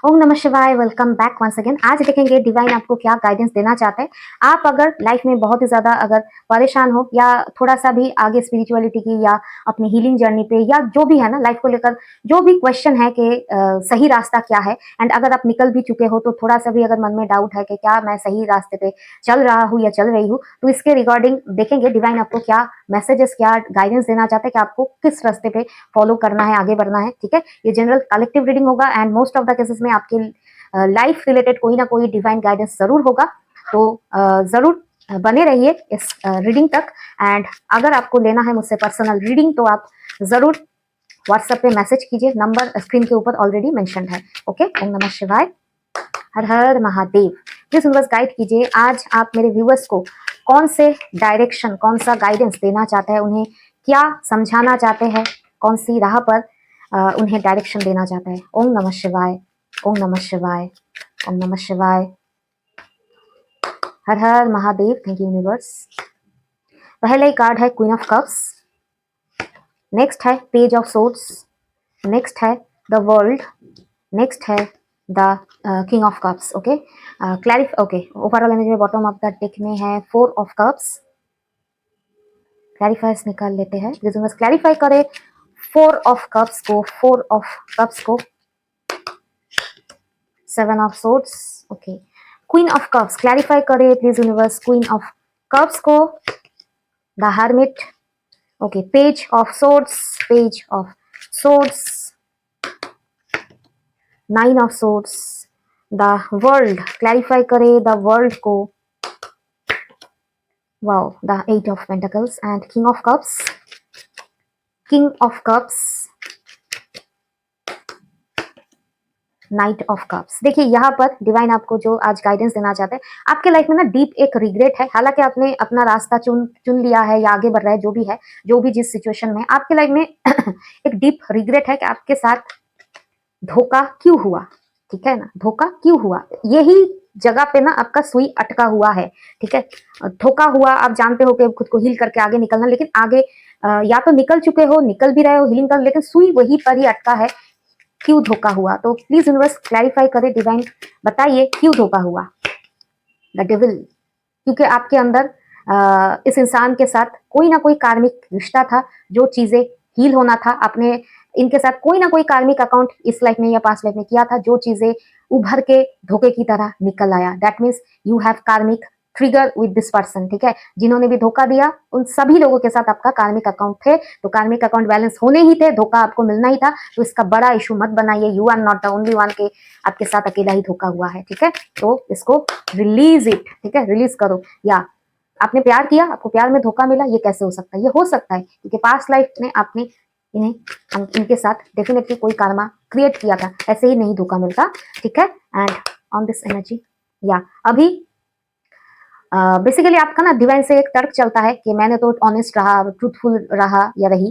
ओम नमः शिवाय। Welcome back once again. आज देखेंगे डिवाइन आपको क्या गाइडेंस देना चाहते हैं। आप अगर लाइफ में बहुत ही ज्यादा अगर परेशान हो या थोड़ा सा भी आगे स्पिरिचुअलिटी की या अपनी हीलिंग जर्नी पे या जो भी है ना लाइफ को लेकर जो भी क्वेश्चन है कि सही रास्ता क्या है, एंड अगर आप निकल भी चुके हो तो थोड़ा सा भी अगर मन में डाउट है कि क्या मैं सही रास्ते पे चल रहा हूँ या चल रही हूँ, तो इसके रिगार्डिंग देखेंगे डिवाइन आपको क्या मैसेजेस क्या गाइडेंस देना चाहते हैं कि आपको किस रास्ते पे फॉलो करना है, आगे बढ़ना है। ठीक है, ये जनरल कलेक्टिव रीडिंग होगा and most of the cases में आपके लाइफ रिलेटेड कोई ना कोई डिवाइन गाइडेंस जरूर होगा। तो जरूर बने रहिए इस रीडिंग तक। एंड अगर आपको लेना है मुझसे पर्सनल रीडिंग तो आप जरूर व्हाट्सएप पे मैसेज कीजिए, नंबर स्क्रीन के ऊपर ऑलरेडी मेंशन्ड है। ओके, ओम नमः शिवाय, हर हर महादेव। प्लीज यूनिवर्स गाइड कीजिए, आज आप मेरे व्यूअर्स को कौन से डायरेक्शन, कौन सा गाइडेंस देना चाहते हैं, उन्हें क्या समझाना चाहते हैं, कौन सी राह पर उन्हें डायरेक्शन देना चाहते हैं। ओम नमः शिवाय, ओम नमः शिवाय, ओम नमः शिवाय, हर हर महादेव। Thank you universe. पहले ही कार्ड है क्वीन ऑफ कप्स, नेक्स्ट है पेज ऑफ सोर्ड्स, नेक्स्ट है द वर्ल्ड, नेक्स्ट है the king of cups. Okay, okay, overall energy में बॉटम ऑफ द डेक में है फोर ऑफ कप्स। क्लैरिफायर्स निकाल लेते हैं, बस क्लैरिफाई करे फोर ऑफ कप्स को, फोर ऑफ कप्स को, seven of swords. Okay, queen of cups clarify करे please universe, queen of cups को, the hermit. Okay, page of swords, page of swords, nine of swords, the world clarify करे the world को, wow, the eight of pentacles and king of cups, king of cups, knight of cups. देखिए यहाँ पर divine आपको जो आज guidance देना चाहते हैं, आपके लाइफ में ना डीप एक रिग्रेट है। हालांकि आपने अपना रास्ता चुन लिया है या आगे बढ़ रहा है, जो भी है, जो भी जिस सिचुएशन में आपके लाइफ में एक डीप रिग्रेट है कि आपके साथ धोखा क्यों हुआ। ठीक है ना, धोखा क्यों हुआ, यही जगह पे ना आपका सुई अटका हुआ है। ठीक है, धोखा हुआ, आप जानते हो कि खुद को हील करके आगे निकलना, लेकिन आगे या तो निकल चुके हो, निकल भी रहे हो हीलिंग कर, लेकिन सुई वहीं पर ही अटका है। क्यों धोखा हुआ, तो प्लीज यूनिवर्स क्लैरिफाई करे, डिवाइन बताइए क्यों धोखा हुआ। द डेविल, क्योंकि आपके अंदर इस इंसान के साथ कोई ना कोई कार्मिक रिश्ता था, जो चीजें हील होना था, आपने इनके साथ कोई ना कोई कार्मिक अकाउंट इस लाइफ में या पास्ट लाइफ में किया था, जो चीजें उभर के धोखे की तरह निकल आया। दैट मीन्स यू हैव कार्मिक ट्रिगर विद दिस पर्सन। ठीक है, जिन्होंने भी धोखा दिया उन सभी लोगों के साथ आपका कार्मिक अकाउंट थे, तो कार्मिक अकाउंट बैलेंस होने ही थे, धोखा आपको मिलना ही था। तो इसका बड़ा इशू मत बनाइए, you are not the only one के आपके साथ अकेला ही धोखा हुआ है। ठीक है, तो इसको रिलीज इट, ठीक है, रिलीज करो। या आपने प्यार किया, आपको प्यार में धोखा मिला, ये कैसे हो सकता है, ये हो सकता है क्योंकि पास्ट लाइफ में आपने इनके साथ डेफिनेटली कोई कर्मा क्रिएट किया था, ऐसे ही नहीं धोखा मिलता। ठीक है, एंड ऑन दिस एनर्जी या अभी बेसिकली आपका ना डिवाइन से एक तर्क चलता है कि मैंने तो ऑनेस्ट रहा, ट्रूथफुल रहा या रही,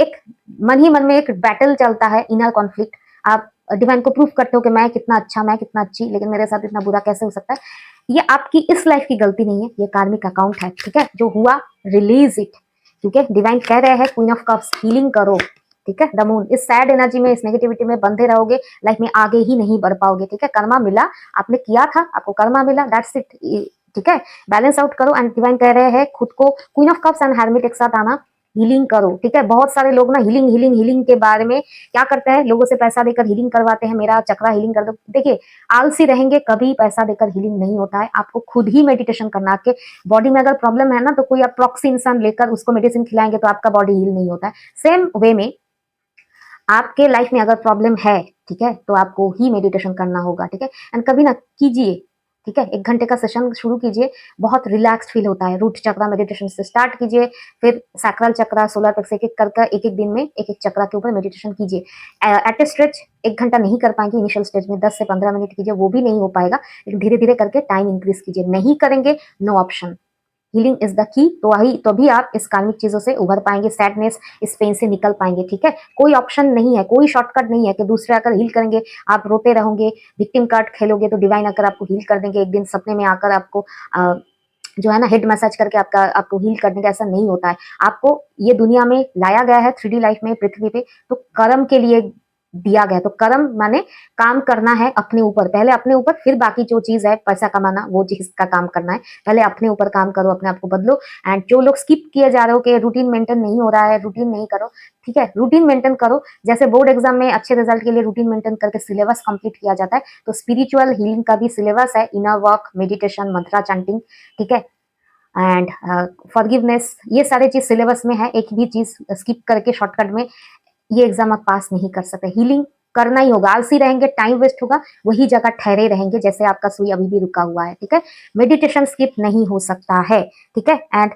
एक मन ही मन में एक बैटल चलता है, इनर कॉन्फ्लिक्ट। आप डिवाइन को प्रूफ करते हो कि मैं कितना अच्छा, मैं कितना अच्छी, लेकिन मेरे साथ इतना बुरा कैसे हो सकता है। ये आपकी इस लाइफ की गलती नहीं है, ये कार्मिक अकाउंट है। ठीक है, जो हुआ रिलीज इट, क्योंकि डिवाइन कह रहे हैं क्वीन ऑफ कप्स हीलिंग करो। ठीक है, द मून, इस सैड एनर्जी में, इस नेगेटिविटी में बंधे रहोगे, लाइफ में आगे ही नहीं बढ़ पाओगे। ठीक है, कर्मा मिला, आपने किया था, आपको कर्मा मिला, दैट्स इट। ठीक है, बैलेंस आउट करो। एंड डिवाइन कह रहे हैं खुद को, queen of cups and hermit एक साथ आना, हीलिंग करो। ठीक है, बहुत सारे लोग ना हीलिंग हीलिंग हीलिंग के बारे में क्या करते हैं, लोगों से पैसा देकर हीलिंग करवाते हैं, मेरा चक्रा हीलिंग कर दो। देखिए, आलसी रहेंगे, कभी पैसा देकर हीलिंग नहीं होता है, आपको खुद ही मेडिटेशन करना। आपके बॉडी में अगर प्रॉब्लम है ना, तो कोई आप प्रॉक्सी इंसान लेकर उसको मेडिसिन खिलाएंगे तो आपका बॉडी हील नहीं होता है। सेम वे में आपके लाइफ में अगर प्रॉब्लम है, ठीक है, तो आपको ही मेडिटेशन करना होगा। ठीक है, एंड कभी ना कीजिए, ठीक है, 1 घंटे का सेशन शुरू कीजिए, बहुत रिलैक्स्ड फील होता है। रूट चक्रा मेडिटेशन से स्टार्ट कीजिए, फिर सैक्रल चक्रा, सोलर प्लेक्स, एक एक कर एक एक दिन में एक एक चक्रा के ऊपर मेडिटेशन कीजिए। एट ए स्ट्रेच 1 घंटा नहीं कर पाएंगे, इनिशियल स्टेज में 10 से 15 मिनट कीजिए, वो भी नहीं हो पाएगा, लेकिन धीरे धीरे करके टाइम इंक्रीज कीजिए। नहीं करेंगे, no option, healing is the key, तो वही तभी आप इस कार्मिक चीजों से उभर पाएंगे, सैडनेस, इस पेन से निकल पाएंगे। ठीक है, कोई ऑप्शन नहीं है, कोई शॉर्टकट नहीं है कि दूसरे आकर हील करेंगे, आप रोते रहोगे, विक्टिम कार्ड खेलोगे तो डिवाइन आकर आपको हील कर देंगे, एक दिन सपने में आकर आपको जो है ना हेड मसाज करके आपको हील कर देंगे। ऐसा नहीं होता है। आपको ये दुनिया में लाया गया है 3D लाइफ में, पृथ्वी पे, तो कर्म के लिए दिया गया। तो कर्म माने काम करना है अपने ऊपर, पहले अपने ऊपर, फिर बाकी जो चीज है पैसा कमाना, वो चीज का काम करना है। पहले अपने ऊपर काम करो, अपने आप को बदलो। एंड जो लोग स्किप किए जा रहे हो कि रूटीन मेंटेन नहीं हो रहा है, रूटीन नहीं करो, ठीक है, रूटीन मेंटेन करो। जैसे बोर्ड एग्जाम में अच्छे रिजल्ट के लिए रूटीन मेंटेन करके सिलेबस कंप्लीट किया जाता है, तो स्पिरिचुअल हीलिंग का भी सिलेबस है, इनर वर्क, मेडिटेशन, मंत्रा चैंटिंग, ठीक है, एंड फॉरगिवनेस, ये सारे चीज सिलेबस में है। एक भी चीज स्किप करके शॉर्टकट में ये एग्जाम आप पास नहीं कर सकते। हीलिंग करना ही होगा, आलसी रहेंगे टाइम वेस्ट होगा, वही जगह ठहरे रहेंगे जैसे आपका सुई अभी भी रुका हुआ है, ठीक है। मेडिटेशन स्किप नहीं हो सकता है, ठीक है। एंड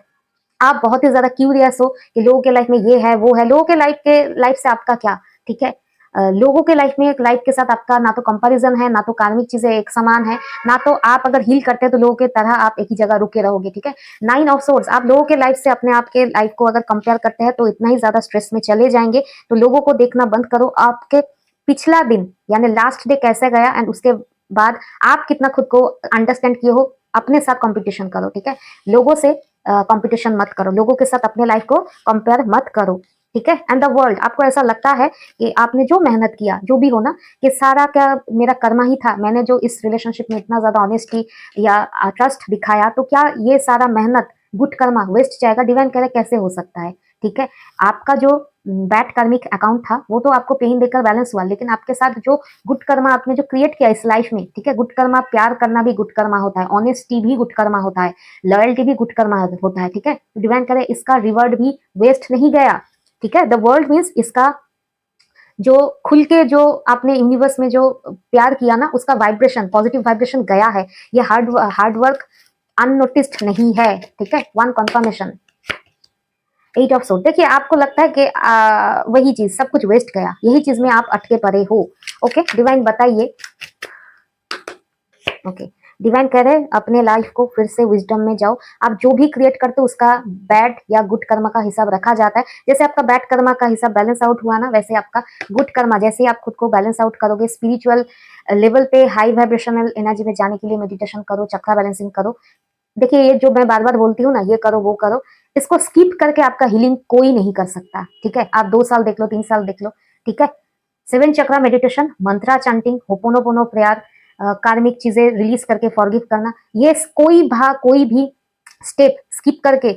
आप बहुत ही ज्यादा क्यूरियस हो कि लोगों के लाइफ में ये है वो है, लोगों के लाइफ से आपका क्या, ठीक है। लोगों के लाइफ में, लाइफ के साथ आपका ना तो कंपैरिजन है, ना तो कार्मिक चीजें एक समान है, ना तो आप अगर हील करते हैं तो लोगों के तरह आप एक ही जगह रुके रहोगे, ठीक है। नाइन ऑफ सोर्स, आप लोगों के लाइफ से अपने आप के लाइफ को अगर कंपेयर करते हैं तो इतना ही ज्यादा स्ट्रेस में चले जाएंगे। तो लोगों को देखना बंद करो, आपके पिछला दिन यानी लास्ट डे कैसे गया, एंड उसके बाद आप कितना खुद को अंडरस्टैंड किए हो, अपने साथ कंपटीशन करो, ठीक है। लोगों से कंपटीशन मत करो, लोगों के साथ अपने लाइफ को कंपेयर मत करो, ठीक है। एंड द वर्ल्ड, आपको ऐसा लगता है कि आपने जो मेहनत किया, जो भी हो ना, कि सारा क्या मेरा कर्मा ही था, मैंने जो इस रिलेशनशिप में इतना ज्यादा ऑनेस्टी या ट्रस्ट दिखाया, तो क्या ये सारा मेहनत गुड कर्मा वेस्ट जाएगा? डिवाइन कह रहे कैसे हो सकता है, ठीक है। आपका जो बैड कर्मिक अकाउंट था वो तो आपको पेन देकर बैलेंस हुआ, लेकिन आपके साथ जो गुड कर्मा आपने जो क्रिएट किया इस लाइफ में, ठीक है, गुड कर्मा, प्यार करना भी गुड कर्मा होता है, ऑनेस्टी भी गुड कर्मा होता है, लॉयल्टी भी गुड कर्मा होता है, ठीक है। डिवाइन करे इसका रिवॉर्ड भी वेस्ट नहीं गया, ठीक है। द वर्ल्ड मीन्स इसका जो खुल के जो आपने यूनिवर्स में जो प्यार किया ना, उसका वाइब्रेशन, पॉजिटिव वाइब्रेशन गया है। ये हार्ड वर्क अननोटिस्ड नहीं है, ठीक है। One confirmation, eight of sword. देखिए आपको लगता है कि वही चीज सब कुछ वेस्ट गया, यही चीज में आप अटके पड़े हो। ओके डिवाइन बताइए। ओके डिवाइन कह रहे हैं अपने लाइफ को फिर से विजडम में जाओ। आप जो भी क्रिएट करते हो उसका बैड या गुड कर्मा का हिसाब रखा जाता है। जैसे आपका बैड कर्मा का हिसाब बैलेंस आउट हुआ ना, वैसे आपका गुड कर्मा, जैसे आप खुद को बैलेंस आउट करोगे, स्पिरिचुअल लेवल पे हाई वाइब्रेशनल एनर्जी में जाने के लिए मेडिटेशन करो, चक्रा बैलेंसिंग करो। देखिए ये जो मैं बार बार बोलती हूँ ना, ये करो वो करो, इसको स्किप करके आपका हीलिंग कोई नहीं कर सकता, ठीक है। आप 2 साल देख लो, 3 साल देख लो, ठीक है। 7 चक्रा मेडिटेशन, मंत्रा चैंटिंग, होपोनोपोनो प्रेयर, कार्मिक चीजें रिलीज करके फॉरगिव करना, ये कोई भी स्टेप स्किप करके,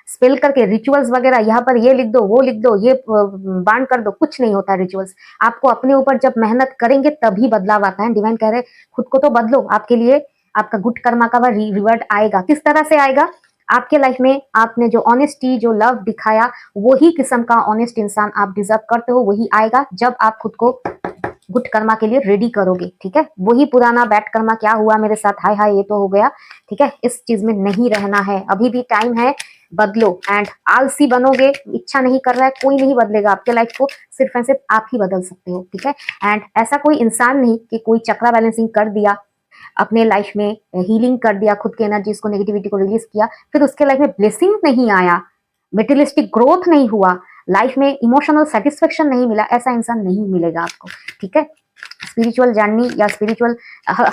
स्पेल करके, रिचुअल्स वगैरह यहाँ पर ये लिख दो, वो लिख दो, ये बांड कर दो, कुछ नहीं होता है रिचुअल्स। आपको अपने ऊपर जब मेहनत करेंगे तभी बदलाव आता है। डिवाइन कह रहे खुद को तो बदलो, आपके लिए आपका गुड कर्मा का रिवर्ट आएगा। किस तरह से आएगा? आपके लाइफ में आपने जो ऑनेस्टी, जो लव दिखाया, वही किस्म का ऑनेस्ट इंसान आप डिजर्व करते हो, वही आएगा जब आप खुद को गुड कर्मा के लिए रेडी करोगे, ठीक है। वही पुराना बैड कर्मा क्या हुआ मेरे साथ, हाय हाय ये तो हो गया, ठीक है, इस चीज में नहीं रहना है, अभी भी टाइम है, बदलो। एंड आलसी बनोगे, इच्छा नहीं कर रहा है, कोई नहीं बदलेगा आपके लाइफ को, सिर्फ एंड सिर्फ आप ही बदल सकते हो, ठीक है। एंड ऐसा कोई इंसान नहीं कि कोई चक्रा बैलेंसिंग कर दिया, अपने लाइफ में हीलिंग कर दिया, खुद के एनर्जीज को, नेगेटिविटी को रिलीज किया, फिर उसके लाइफ में ब्लेसिंग नहीं आया, मेटेरियलिस्टिक ग्रोथ नहीं हुआ, लाइफ में इमोशनल सेटिस्फेक्शन नहीं मिला, ऐसा इंसान नहीं मिलेगा आपको, ठीक है। स्पिरिचुअल जर्नी या स्पिरिचुअल,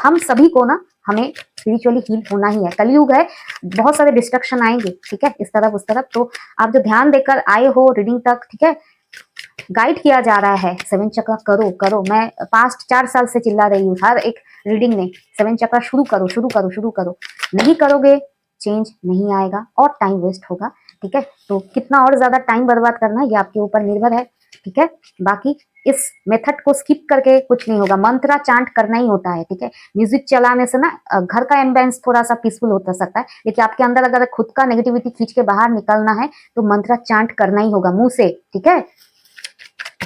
हम सभी को ना, हमें स्पिरिचुअली हील होना ही है। कलयुग है, बहुत सारे डिस्ट्रक्शन आएंगे, ठीक है, इस तरफ उस तरफ, तो आप जो ध्यान देकर आए हो रीडिंग तक, ठीक है, गाइड किया जा रहा है 7 चक्र करो करो। मैं पास्ट 4 साल से चिल्ला रही हूँ हर एक रीडिंग में, 7 चक्र शुरू करो शुरू करो शुरू करो। नहीं करोगे चेंज नहीं आएगा और टाइम वेस्ट होगा, ठीक है। तो कितना और ज्यादा टाइम बर्बाद करना है ये आपके ऊपर निर्भर है, ठीक है। बाकी इस मेथड को स्किप करके कुछ नहीं होगा, मंत्रा चांट करना ही होता है, ठीक है। म्यूजिक चलाने से ना घर का एम्बियंस थोड़ा सा पीसफुल हो सकता है, लेकिन आपके अंदर अगर खुद का नेगेटिविटी खींच के बाहर निकलना है तो मंत्रा चांट करना ही होगा मुंह से, ठीक है।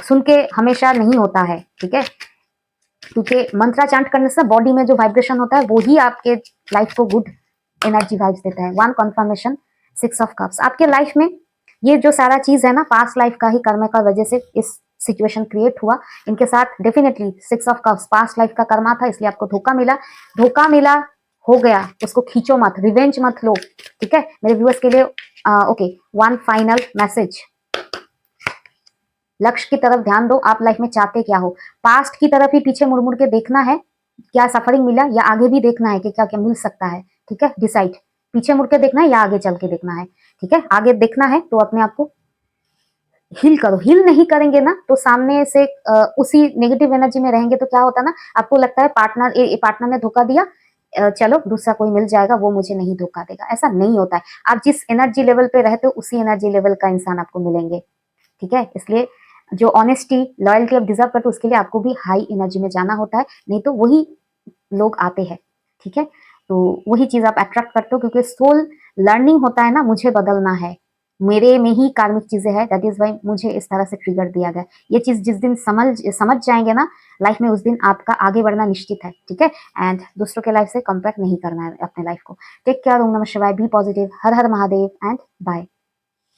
सुन के हमेशा नहीं होता है, ठीक है, क्योंकि मंत्रा चांट करने से बॉडी में जो वाइब्रेशन होता है वो ही आपके लाइफ को गुड एनर्जी वाइब्स देता है। One confirmation, 6 of cups. आपके लाइफ में ये जो सारा चीज है ना, पास्ट लाइफ का ही कर्म का वजह से इस सिचुएशन क्रिएट हुआ इनके साथ। Definitely 6 of cups past life का कर्मा था, इसलिए आपको धोखा मिला, धोखा मिला, हो गया, उसको खींचो मत, रिवेंज मत लो, ठीक है। मेरे व्यूअर्स के लिए ओके, वन फाइनल मैसेज, लक्ष्य की तरफ ध्यान दो। आप लाइफ में चाहते क्या हो? पास्ट की तरफ ही पीछे मुड़ मुड़ के देखना है, क्या सफरिंग मिला, या आगे भी देखना है कि क्या क्या मिल सकता है, ठीक है। डिसाइड, पीछे मुड़ के देखना है या आगे चल के देखना है, ठीक है। आगे देखना है तो अपने आप को हील करो। हील नहीं करेंगे ना तो सामने से उसी नेगेटिव एनर्जी में रहेंगे तो क्या होता है ना, आपको लगता है पार्टनर ने धोखा दिया, चलो दूसरा कोई मिल जाएगा, वो मुझे नहीं धोखा देगा। ऐसा नहीं होता है। आप जिस एनर्जी लेवल पे रहते हो उसी एनर्जी लेवल का इंसान आपको मिलेंगे। ठीक है, इसलिए जो ऑनेस्टी लॉयल्टी आप डिजर्व करते हो उसके लिए आपको भी हाई एनर्जी में जाना होता है, नहीं तो वही लोग आते हैं। ठीक है, तो वही चीज आप अट्रैक्ट करते हो, क्योंकि सोल लर्निंग होता है ना, मुझे बदलना है, मेरे में ही कार्मिक चीजें हैं, दैट इज वाई मुझे इस तरह से ट्रिगर दिया गया। ये चीज जिस दिन समझ जाएंगे ना लाइफ में, उस दिन आपका आगे बढ़ना निश्चित है। ठीक है, एंड दूसरों के लाइफ से कंपेयर नहीं करना है अपने लाइफ को। टेक केयर, ओम नमः शिवाय, बी पॉजिटिव, हर हर महादेव एंड बाय।